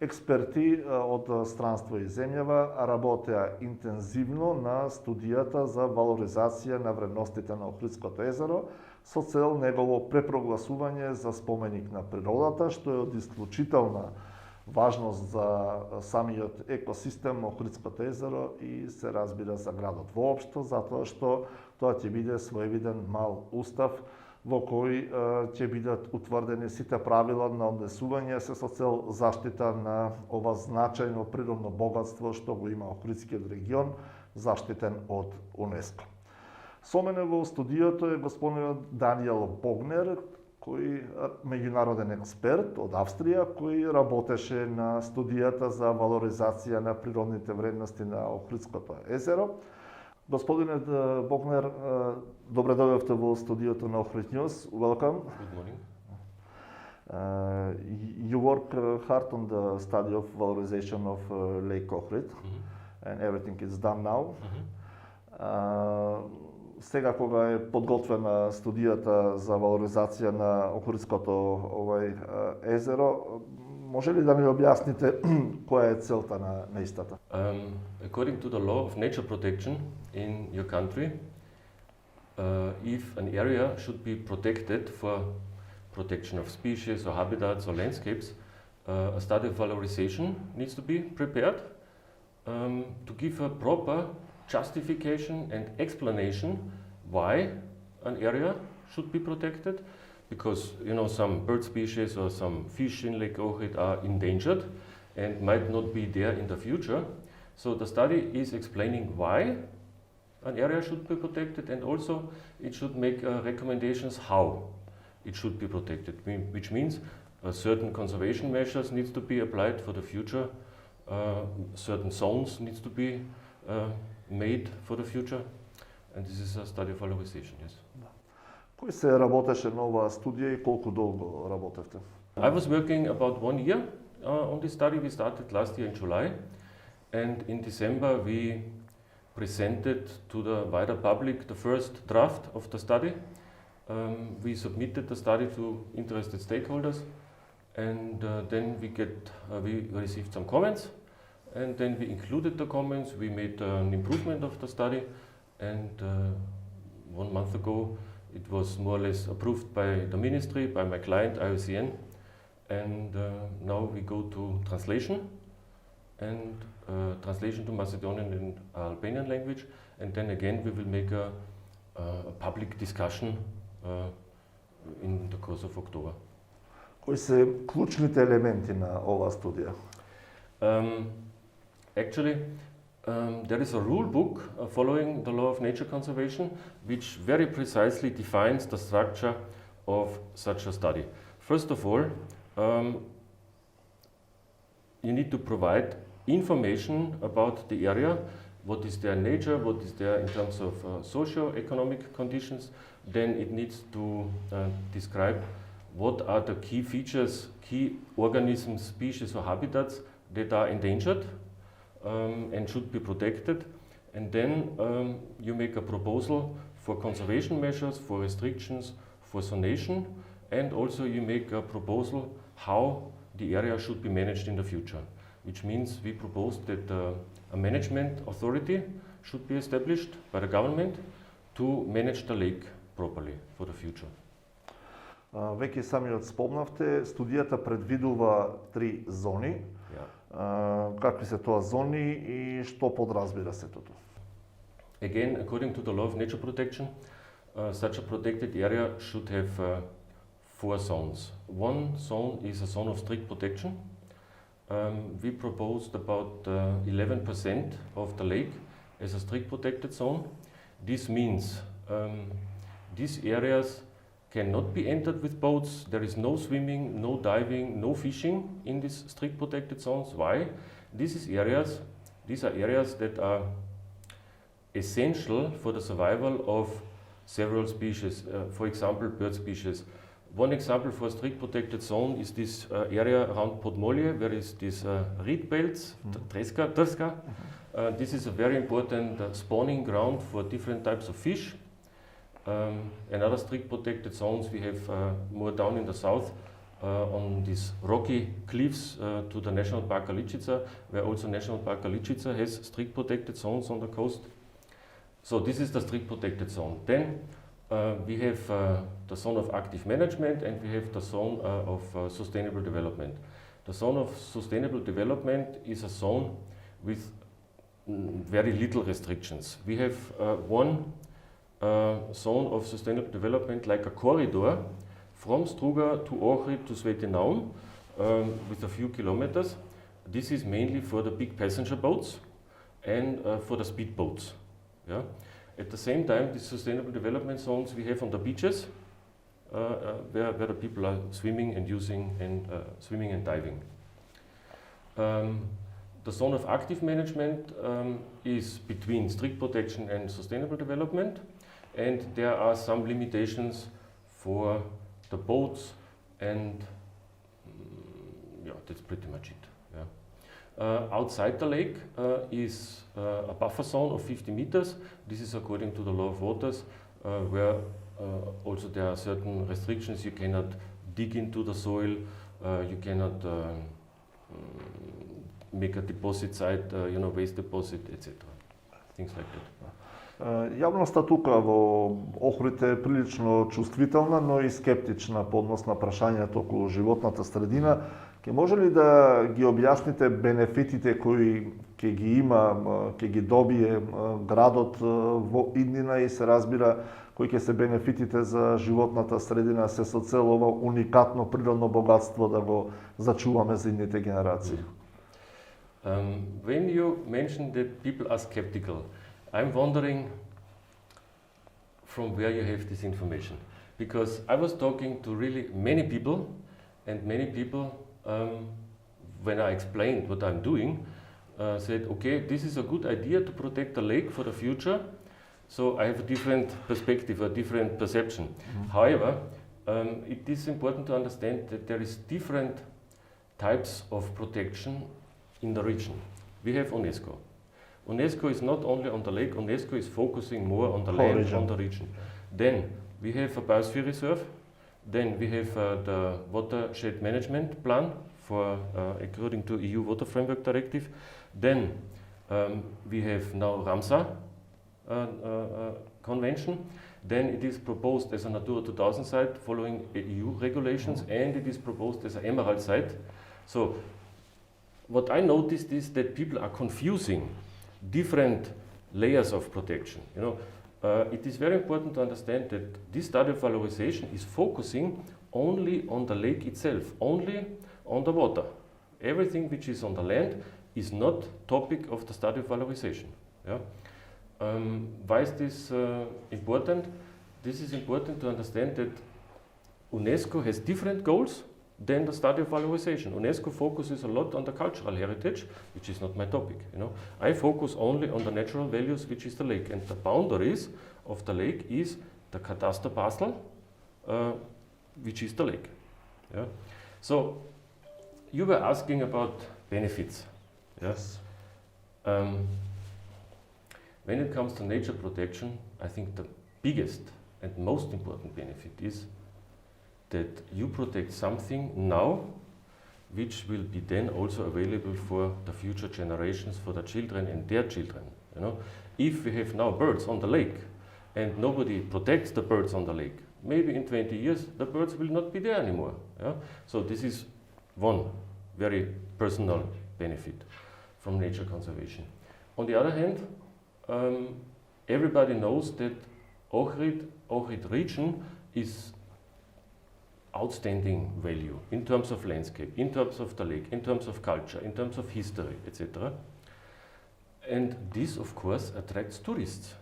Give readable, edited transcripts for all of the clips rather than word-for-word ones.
Експерти од странство и земјава работеа интензивно на студијата за валоризација на вредностите на Охридското езеро со цел негово препрогласување за споменик на природата, што е од исклучителна важност за самиот екосистем Охридското езеро и се разбира за градот воопшто, затоа што тоа ќе биде своевиден мал устав во кој ќе бидат утврдени сите правила на однесување се со цел заштита на ова значајно природно богатство што го има Охридскиот регион, заштитен од УНЕСКО. Со мене во студиото е господинот Даниел Богнер, кој меѓународен експерт од Австрија, кој работеше на студијата за валоризација на природните вредности на Охридското езеро. Господине Богнер, добре дојдовте во студиото на Охрид News. Welcome. Good morning. You work hard on the study of valorization of Lake Ohrid, and everything is done now. Сега кога е подготвена студијата за валоризација на Охридското езеро, може ли да ни објасните која е целта на истата? According to the law of nature protection in your country, if an area should be protected for protection of species or habitats or landscapes, a study of valorization needs to be prepared to give a proper justification and explanation why an area should be protected, because some bird species or some fish in Lake Ohrid are endangered and might not be there in the future. So the study is explaining why an area should be protected, and also it should make recommendations how it should be protected, which means certain conservation measures needs to be applied for the future, certain zones needs to be made for the future, and this is a study of valorization, yes. Кој се работеше на оваа студија и колку долго работевте? I was working about 1 year on this study. We started last year in July, and in December we presented to the wider public the first draft of the study. We submitted the study to interested stakeholders, and then we received some comments, and then we included the comments. We made an improvement of the study, and 1 month ago it was more or less approved by the ministry, by my client IUCN, and now we go to translation, and translation to Macedonian and Albanian language, and then again we will make a public discussion in the course of October. Кои се клучните елементи на оваа студија? Actually, there is a rule book following the law of nature conservation, which very precisely defines the structure of such a study. First of all, you need to provide information about the area, what is their nature, what is there in terms of socio-economic conditions. Then it needs to describe what are the key features, key organisms, species or habitats that are endangered and should be protected. And then you make a proposal for conservation measures, for restrictions, for zonation, and also you make a proposal how the area should be managed in the future, which means we propose that a management authority should be established by the government to manage the lake properly for the future. Веќе самиот спомнавте, студијата предвидува 3 зони. Какви се тоа зони и што подразбира се тоа? Again, according to the law of nature protection, such a protected area should have 4 zones. One zone is a zone of strict protection. We proposed about 11% of the lake as a strict protected zone. This means these areas cannot be entered with boats. There is no swimming, no diving, no fishing in these strict protected zones. Why? These are areas that are essential for the survival of several species. For example, bird species. One example for a strict protected zone is this area around Podmolje, where is this reed belts, Trska. This is a very important spawning ground for different types of fish. Another strict protected zones we have more down in the south on these rocky cliffs to the National Park Galičica, where also National Park Galičica has strict protected zones on the coast. So this is the strict protected zone. Then we have the zone of active management, and we have the zone of sustainable development. The zone of sustainable development is a zone with very little restrictions. We have one zone of sustainable development like a corridor from Struga to Ohrid to Sveti Naum with a few kilometers. This is mainly for the big passenger boats and for the speedboats. Yeah? At the same time, the sustainable development zones we have on the beaches where the people are swimming and swimming and diving. The zone of active management is between strict protection and sustainable development, and there are some limitations for the boats, and yeah, that's pretty much it. Yeah. Outside the lake is a buffer zone of 50 meters. This is according to the law of waters, where also there are certain restrictions. You cannot dig into the soil, you cannot make a deposit site, waste deposit, etc. Things like that. Јавноста тука во Охрид е прилично чувствителна, но и скептична по однос на прашањето околу животната средина. Ке може ли да ги објасните бенефитите кои ќе ги има, ќе ги добие градот во иднина, и се разбира кои ќе се бенефитите за животната средина, се со цел ова уникатно природно богатство да го зачуваме за идните генерации? When you mention that people are skeptical, I'm wondering from where you have this information. Because I was talking to really many people, and many people, when I explained what I'm doing, said, okay, this is a good idea to protect the lake for the future. So I have a different perspective, a different perception. However, it is important to understand that there is different types of protection in the region. We have UNESCO. UNESCO is not only on the lake, UNESCO is focusing more on the land, on the region. Then we have a biosphere reserve, then we have the watershed management plan for according to EU Water Framework Directive. Then we have now Ramsar Convention. Then it is proposed as a Natura 2000 site following EU regulations, and it is proposed as an emerald site. So what I noticed is that people are confusing different layers of protection. It is very important to understand that this study of valorization is focusing only on the lake itself, only on the water. Everything which is on the land is not topic of the study of valorization. Yeah? Why is this important? This is important to understand that UNESCO has different goals than the study of valorization. UNESCO focuses a lot on the cultural heritage, which is not my topic. I focus only on the natural values, which is the lake, and the boundaries of the lake is the cadastre parcel, which is the lake. Yeah? So you were asking about benefits. Yes. When it comes to nature protection, I think the biggest and most important benefit is that you protect something now which will be then also available for the future generations, for the children and their children. If we have now birds on the lake and nobody protects the birds on the lake, maybe in 20 years the birds will not be there anymore. Yeah? So this is one very personal benefit from nature conservation. On the other hand, everybody knows that Ohrid region is outstanding value in terms of landscape, in terms of the lake, in terms of culture, in terms of history, etc. And this, of course, attracts tourists.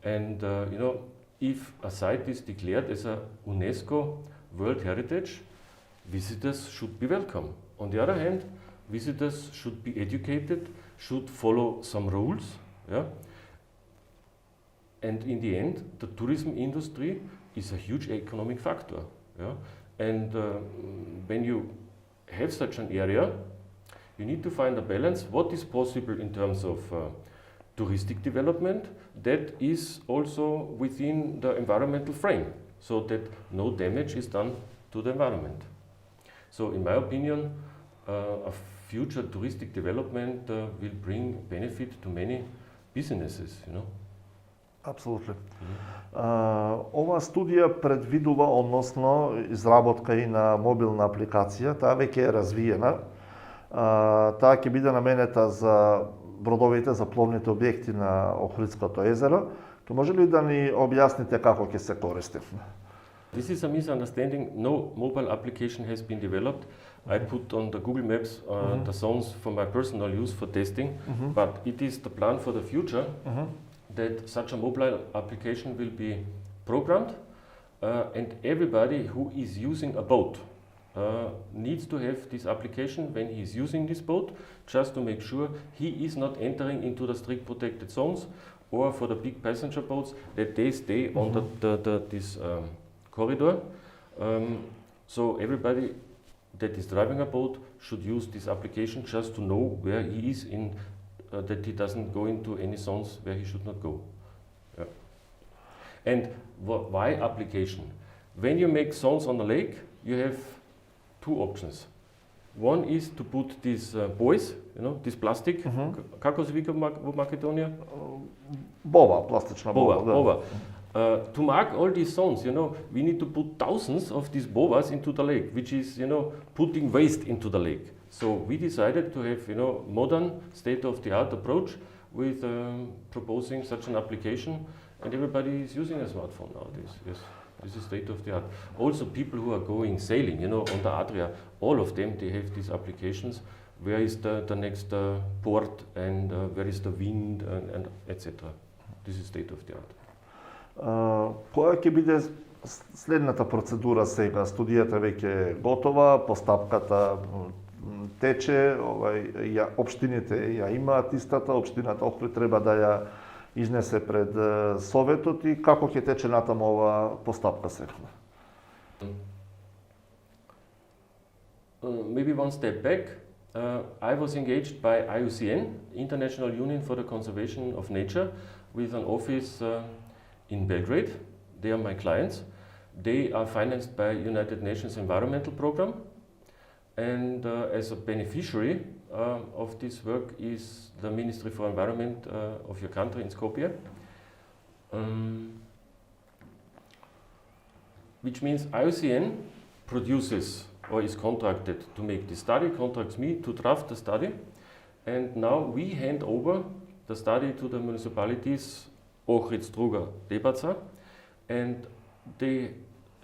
And if a site is declared as a UNESCO World Heritage, visitors should be welcome. On the other hand, visitors should be educated, should follow some rules. Yeah? And in the end, the tourism industry is a huge economic factor. Yeah? And when you have such an area, you need to find a balance. What is possible in terms of touristic development that is also within the environmental frame, so that no damage is done to the environment. So in my opinion, a future touristic development will bring benefit to many businesses, you know. Апсолутно. Ова студија предвидува, односно, изработка и на мобилна апликација, таа веќе е развиена. Таа ќе биде наменета за бродовите, за пловните објекти на Охридското езеро. Ке може ли да ни објасните како ќе се користи? This is a misunderstanding. No mobile application has been developed. I put on the Google Maps the zones for my personal use for testing, but it is the plan for the future that such a mobile application will be programmed and everybody who is using a boat needs to have this application when he is using this boat, just to make sure he is not entering into the strict protected zones, or for the big passenger boats that they stay on this corridor. So everybody that is driving a boat should use this application just to know where he is in, that he doesn't go into any zones where he should not go. Yeah. And why application? When you make zones on the lake, you have two options. One is to put these buoys, you know, this plastic. Kako se vika v Makedonija? Бова, пластична бова. Bova. To mark all these zones, you know, we need to put thousands of these bovas into the lake, which is, you know, putting waste into the lake. So we decided to have, you know, modern, state-of-the-art approach with proposing such an application, and everybody is using a smartphone nowadays. Yes, this is state-of-the-art. Also, people who are going sailing, you know, on the Adria, all of them, they have these applications. Where is the next port, and where is the wind, and etc. This is state-of-the-art. Која ќе биде следната процедура сега? Студијата веќе е готова, постапката тече, општините ја имаат истата, општината Охрид треба да ја изнесе пред Советот, и како ќе тече натаму ова постапка сега? Maybe one step back. I was engaged by IUCN, International Union for the Conservation of Nature, with an office in Belgrade. They are my clients. They are financed by United Nations Environmental Program, and as a beneficiary of this work is the Ministry for Environment of your country in Skopje. Which means IUCN produces or is contracted to make the study, contracts me to draft the study, and now we hand over the study to the municipalities Ohrid, Struga, Debaca, and they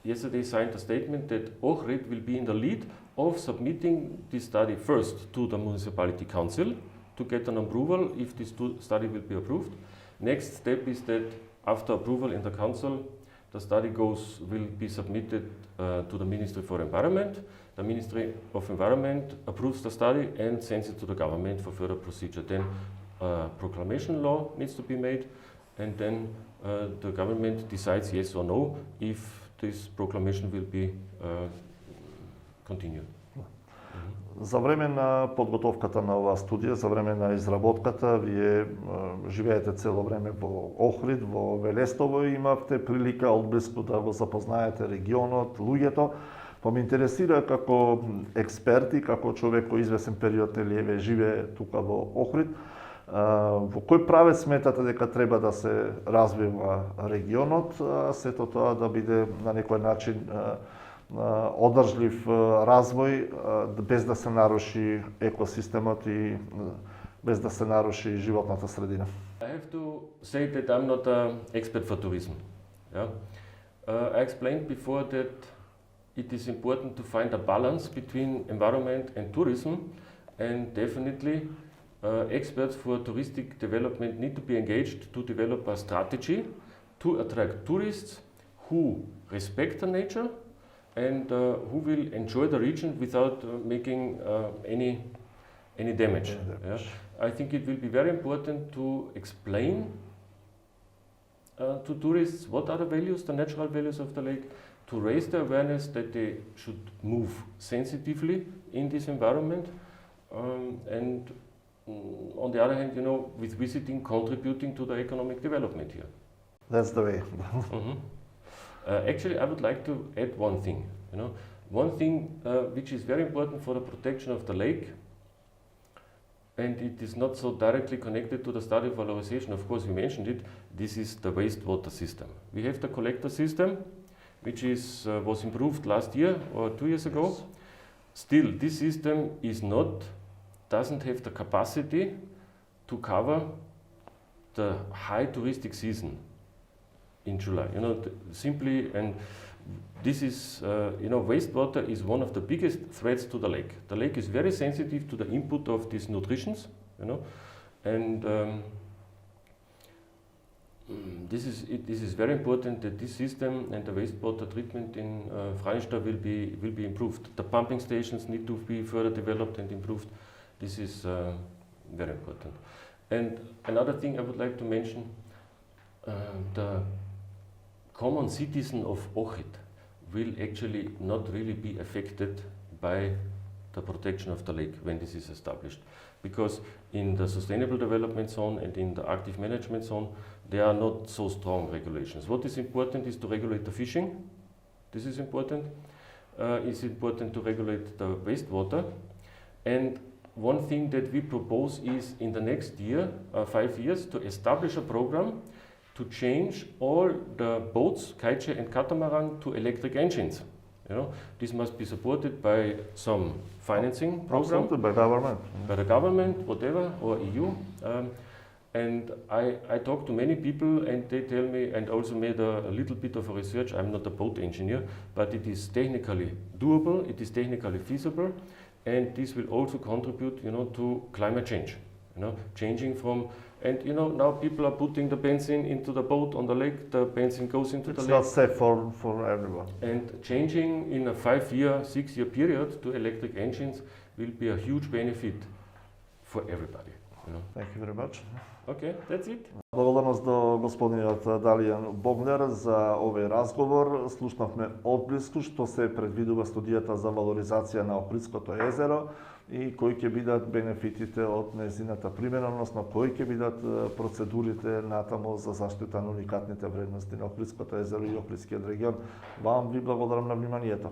yesterday signed a statement that Ohrid will be in the lead of submitting this study first to the municipality council to get an approval if this study will be approved. Next step is that after approval in the council, the study will be submitted to the Ministry for Environment. The Ministry of Environment approves the study and sends it to the government for further procedure. Then proclamation law needs to be made, and then the government decides yes or no if this proclamation will be continued. За време на подготовката на оваа студија, за време на изработката, вие живеете цело време во Охрид, во Велестово, и имавте прилика одблиску да го запознаете регионот, луѓето. Па ме интересира како експерт и како човек кој извесен период нели живее тука во Охрид, во кој правец сметате дека треба да се развива регионот, сето тоа да биде на некој начин одржлив развој, без да се наруши екосистемот и без да се наруши животната средина? I have to say that I'm not an expert for tourism. Yeah? I explained before that it is important to find a balance between environment and tourism, and definitely experts for touristic development need to be engaged to develop a strategy to attract tourists who respect the nature and who will enjoy the region without making any damage. Yeah? I think it will be very important to explain to tourists what are the values, the natural values of the lake, to raise the awareness that they should move sensitively in this environment, and on the other hand, you know, with visiting, contributing to the economic development here. That's the way. Actually, I would like to add one thing. You know, One thing which is very important for the protection of the lake, and it is not so directly connected to the study of valorization, of course we mentioned it, this is the wastewater system. We have the collector system, which was improved last year or 2 years ago. Yes. Still, this system doesn't have the capacity to cover the high touristic season in July. Simply, and this is, wastewater is one of the biggest threats to the lake. The lake is very sensitive to the input of these nutritions, and this is very important that this system and the wastewater treatment in Freinster will be improved. The pumping stations need to be further developed and improved. This is very important. And another thing I would like to mention, the common citizen of Ochit will actually not really be affected by the protection of the lake when this is established. Because in the Sustainable Development Zone and in the Active Management Zone, there are not so strong regulations. What is important is to regulate the fishing. This is important. It's important to regulate the wastewater. And one thing that we propose is in the next year, 5 years, to establish a program to change all the boats, kaiche and catamaran, to electric engines. This must be supported by some financing program. Absolutely, by government. By the government, whatever, or EU. And I talk to many people and they tell me, and also made a little bit of a research, I'm not a boat engineer, but it is technically doable, it is technically feasible, and this will also contribute, to climate change. Changing from, and now people are putting the benzene into the boat on the lake, the benzene goes into the lake. It's not safe for everyone. And changing in a 5-year, 6-year period to electric engines will be a huge benefit for everybody. Thank you very much. Okay, that's it. Благодарност до господинот Далијан Богнер за овој разговор. Слушнавме одблиску што се предвидува студијата за валоризација на Охридското езеро и кои ќе бидат бенефитите од нејзината примена, односно кои ќе бидат процедурите натаму за заштита на уникатните вредности на Охридското езеро и Охридскиот регион. Вам ви благодарам на вниманието.